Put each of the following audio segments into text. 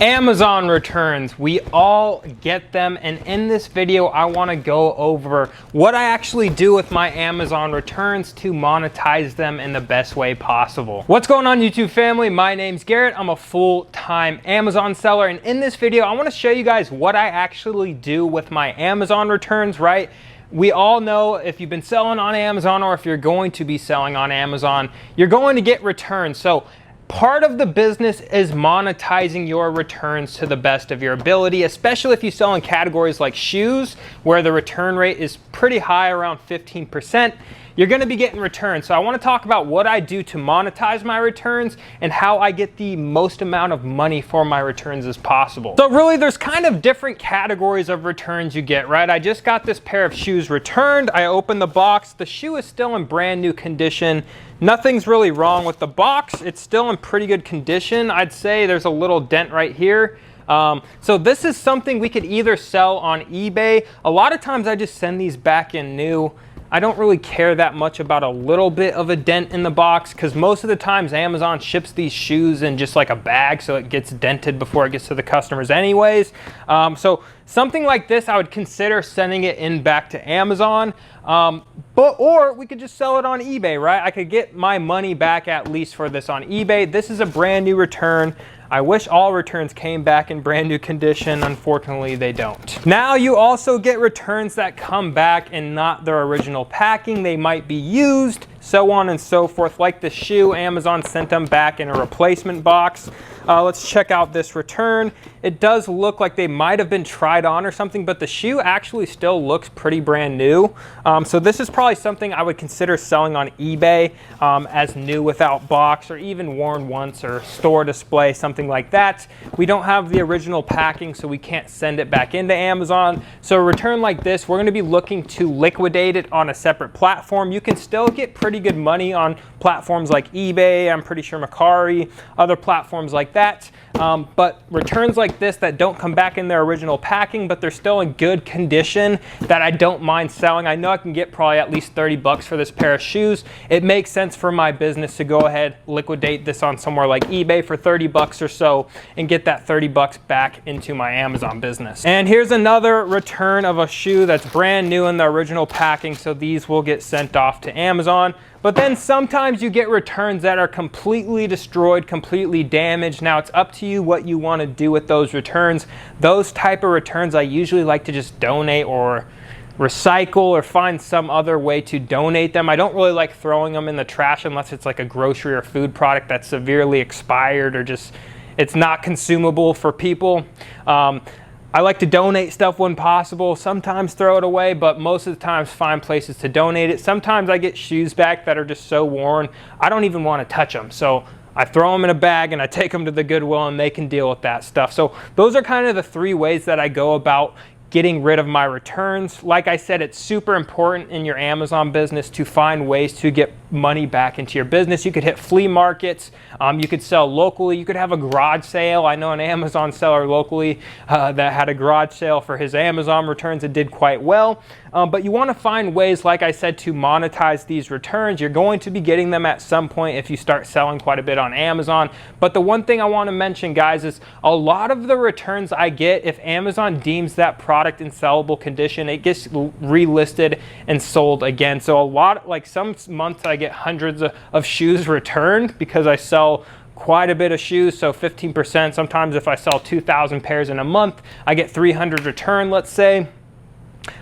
Amazon returns, we all get them, and in this video I want to go over what I actually do with my Amazon returns to monetize them in the best way possible. What's going on, YouTube family? My name's Garrett. I'm a full-time Amazon seller, and in this video I want to show you guys what I actually do with my Amazon returns, right? We all know if you've been selling on Amazon or if you're going to be selling on Amazon, you're going to get returns. So part of the business is monetizing your returns to the best of your ability, especially if you sell in categories like shoes, where the return rate is pretty high, around 15%. You're going to be getting returns. So I want to talk about what I do to monetize my returns and how I get the most amount of money for my returns as possible. So really, there's kind of different categories of returns you get, right? I just got this pair of shoes returned. I opened the box. The shoe is still in brand new condition. Nothing's really wrong with the box. It's still in pretty good condition. I'd say there's a little dent right here. So this is something we could either sell on eBay. A lot of times I just send these back in new. I don't really care that much about a little bit of a dent in the box, because most of the times Amazon ships these shoes in just like a bag, so it gets dented before it gets to the customers anyways. So something like this, I would consider sending it in back to Amazon. Or we could just sell it on eBay, right? I could get my money back at least for this on eBay. This is a brand new return. I wish all returns came back in brand new condition. Unfortunately, they don't. Now you also get returns that come back in not their original packing. They might be used, so on and so forth. Like the shoe, Amazon sent them back in a replacement box. Let's check out this return. It does look like they might have been tried on or something, but the shoe actually still looks pretty brand new. So this is probably something I would consider selling on eBay as new without box, or even worn once, or store display, something like that. We don't have the original packing, so we can't send it back into Amazon. So a return like this, we're going to be looking to liquidate it on a separate platform. You can still get pretty good money on platforms like eBay, I'm pretty sure Mercari, other platforms like that. But returns like this that don't come back in their original packing, but they're still in good condition, that I don't mind selling. I know I can get probably at least 30 bucks for this pair of shoes. It makes sense for my business to go ahead, liquidate this on somewhere like eBay for 30 bucks or so, and get that 30 bucks back into my Amazon business. And here's another return of a shoe that's brand new in the original packing, so these will get sent off to Amazon. But then sometimes you get returns that are completely destroyed, completely damaged. Now it's up to you what you want to do with those returns. Those type of returns I usually like to just donate or recycle, or find some other way to donate them. I don't really like throwing them in the trash unless it's like a grocery or food product that's severely expired, or just it's not consumable for people. I like to donate stuff when possible, sometimes throw it away, but most of the times find places to donate it. Sometimes I get shoes back that are just so worn, I don't even want to touch them. So I throw them in a bag and I take them to the Goodwill, and they can deal with that stuff. So those are kind of the three ways that I go about getting rid of my returns. Like I said, it's super important in your Amazon business to find ways to get money back into your business. You could hit flea markets, you could sell locally, you could have a garage sale. I know an Amazon seller locally that had a garage sale for his Amazon returns. It did quite well. But you want to find ways, like I said, to monetize these returns. You're going to be getting them at some point if you start selling quite a bit on Amazon. But the one thing I want to mention, guys, is a lot of the returns I get, if Amazon deems that product in sellable condition, it gets relisted and sold again. So a lot, like some months I get hundreds of shoes returned because I sell quite a bit of shoes, so 15%. Sometimes if I sell 2,000 pairs in a month, I get 300 returned, let's say.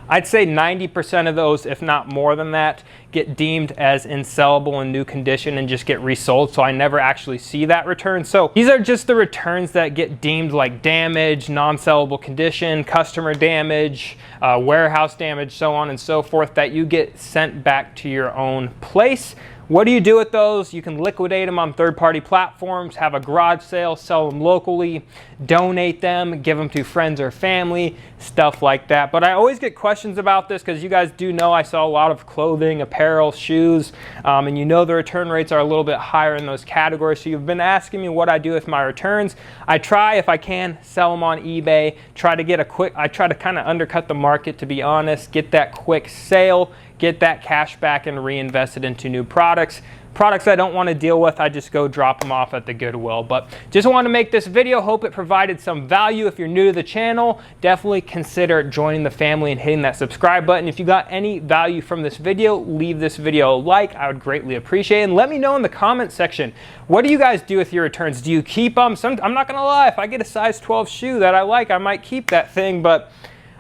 I'd say 90% of those, if not more than that, get deemed as insellable in new condition and just get resold, so I never actually see that return. So these are just the returns that get deemed like damage, non-sellable condition, customer damage, warehouse damage, so on and so forth, that you get sent back to your own place. What do you do with those? You can liquidate them on third-party platforms, have a garage sale, sell them locally, donate them, give them to friends or family, stuff like that. But I always get questions about this, because you guys do know I sell a lot of clothing, apparel, shoes, and you know the return rates are a little bit higher in those categories. So you've been asking me what I do with my returns. I try, if I can, sell them on eBay, try to get a quick, I try to kind of undercut the market, to be honest, get that quick sale, get that cash back and reinvest it into new products. Products I don't want to deal with, I just go drop them off at the Goodwill. But just want to make this video, hope it provided some value. If you're new to the channel, definitely consider joining the family and hitting that subscribe button. If you got any value from this video, leave this video a like. I would greatly appreciate it. And let me know in the comment section, what do you guys do with your returns? Do you keep them? I'm not going to lie, if I get a size 12 shoe that I like, I might keep that thing, but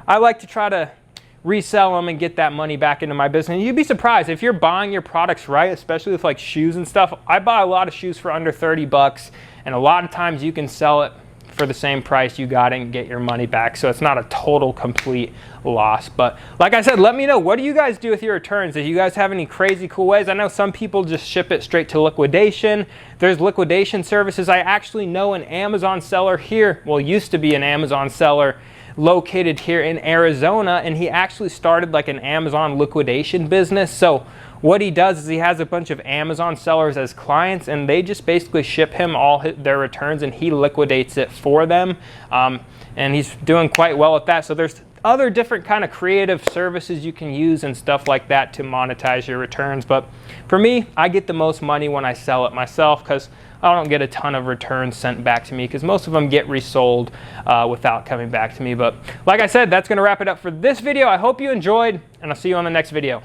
I like to try to resell them and get that money back into my business. And you'd be surprised if you're buying your products right, especially with like shoes and stuff. I buy a lot of shoes for under 30 bucks, and a lot of times you can sell it for the same price you got it and get your money back. So it's not a total complete loss. But like I said, let me know, what do you guys do with your returns? Do you guys have any crazy cool ways? I know some people just ship it straight to liquidation. There's liquidation services. I actually know an Amazon seller here, well, used to be an Amazon seller located here in Arizona, and he actually started like an Amazon liquidation business. So what he does is he has a bunch of Amazon sellers as clients, and they just basically ship him all their returns and he liquidates it for them. And he's doing quite well at that. So there's other different kind of creative services you can use and stuff like that to monetize your returns. But for me, I get the most money when I sell it myself, because I don't get a ton of returns sent back to me, because most of them get resold without coming back to me. But like I said, that's going to wrap it up for this video. I hope you enjoyed, and I'll see you on the next video.